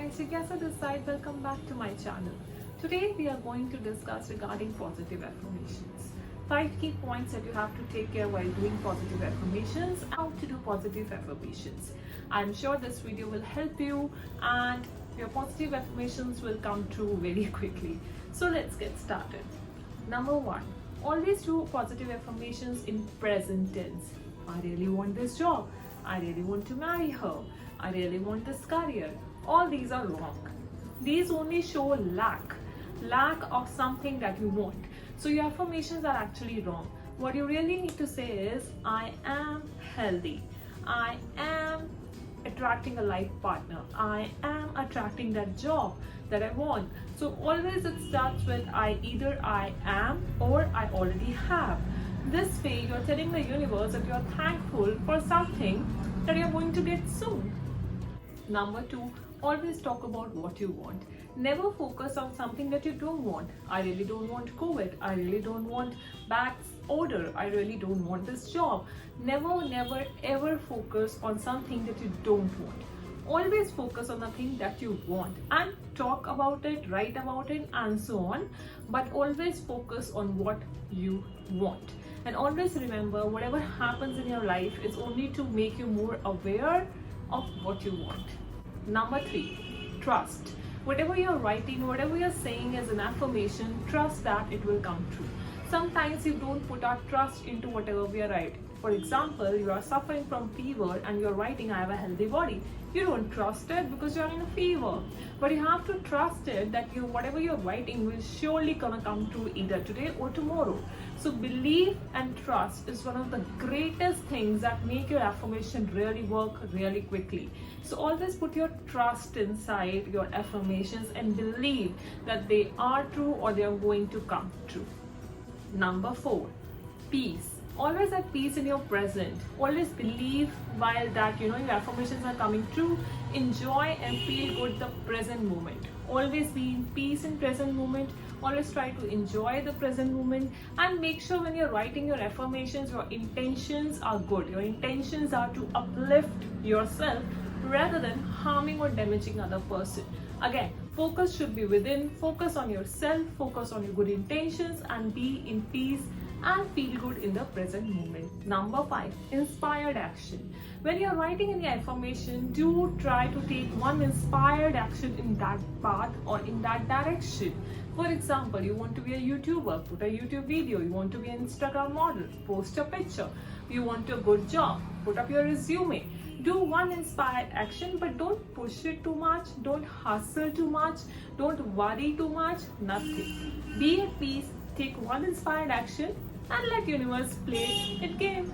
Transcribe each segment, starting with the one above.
guys, Jigyasa this side. Welcome back to my channel. Today we are going to discuss regarding positive affirmations. 5 key points that you have to take care while doing positive affirmations, how to do positive affirmations. I'm sure this video will help you and your positive affirmations will come true very quickly. So let's get started. Number 1, always do positive affirmations in present tense. I really want this job. I really want to marry her. I really want this career. All these are wrong. These only show lack of something that you want. So your affirmations are actually wrong. What you really need to say is, I am healthy. I am attracting a life partner. I am attracting that job that I want. So always it starts with either I am or I already have. This way you're telling the universe that you're thankful for something that you're going to get soon. Number 2, always talk about what you want. Never focus on something that you don't want. I really don't want COVID. I really don't want bad odor. I really don't want this job. Never ever focus on something that you don't want. Always focus on the thing that you want and talk about it, write about it and so on, but always focus on what you want. And always remember, whatever happens in your life is only to make you more aware of what you want. Number 3, trust. Whatever you're writing, whatever you're saying as an affirmation, trust that it will come true. Sometimes you don't put our trust into whatever we are writing. For example, you are suffering from fever and you're writing, I have a healthy body. You don't trust it because you're in a fever. But you have to trust it that whatever you're writing will surely gonna come true either today or tomorrow. So belief and trust is one of the greatest things that make your affirmation really work really quickly. So always put your trust inside your affirmations and believe that they are true or they are going to come true. Number 4, peace. Always have peace in your present. Always believe while that your affirmations are coming true. Enjoy and feel good the present moment. Always be in peace in present moment. Always try to enjoy the present moment and make sure when you're writing your affirmations, your intentions are good. Your intentions are to uplift yourself rather than harming or damaging other person. Again, focus should be within. Focus on yourself. Focus on your good intentions and be in peace and feel good in the present moment. Number 5, inspired action. When you're writing any affirmation, do try to take one inspired action in that path or in that direction. For example, you want to be a YouTuber, put a YouTube video. You want to be an Instagram model, post a picture. You want a good job, put up your resume. Do one inspired action, but don't push it too much, don't hustle too much, don't worry too much, nothing. Be at peace, take one inspired action and let universe play its game.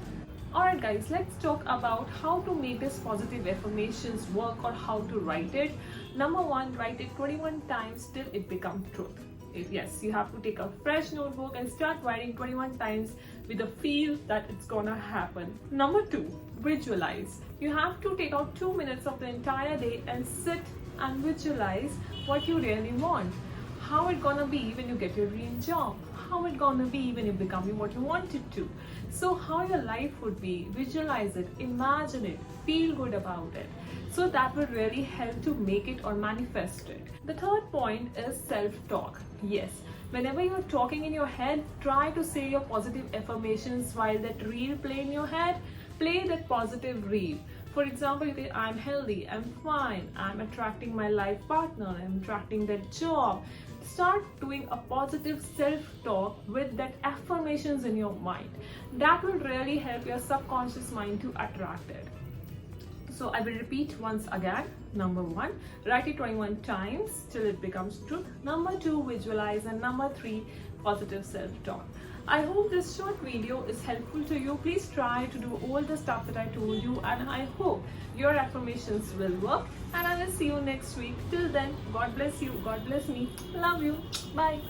Alright guys, let's talk about how to make this positive affirmations work or how to write it. Number 1, write it 21 times till it becomes truth. Yes, you have to take a fresh notebook and start writing 21 times with a feel that it's gonna happen. Number 2, visualize. You have to take out 2 minutes of the entire day and sit and visualize what you really want. How it gonna be when you get your dream job? How it gonna be when you become what you wanted to? So how your life would be, visualize it, imagine it, feel good about it. So that will really help to make it or manifest it. The third point is self-talk. Yes, whenever you're talking in your head, try to say your positive affirmations while that reel play in your head. Play that positive reel. For example, you say, I'm healthy, I'm fine, I'm attracting my life partner, I'm attracting that job. Start doing a positive self-talk with that affirmations in your mind. That will really help your subconscious mind to attract it. So I will repeat once again. Number 1, write it 21 times till it becomes truth. Number 2, visualize. And number 3, positive self-talk. I hope this short video is helpful to you. Please try to do all the stuff that I told you and I hope your affirmations will work. And I will see you next week. Till then, God bless you. God bless me. Love you. Bye.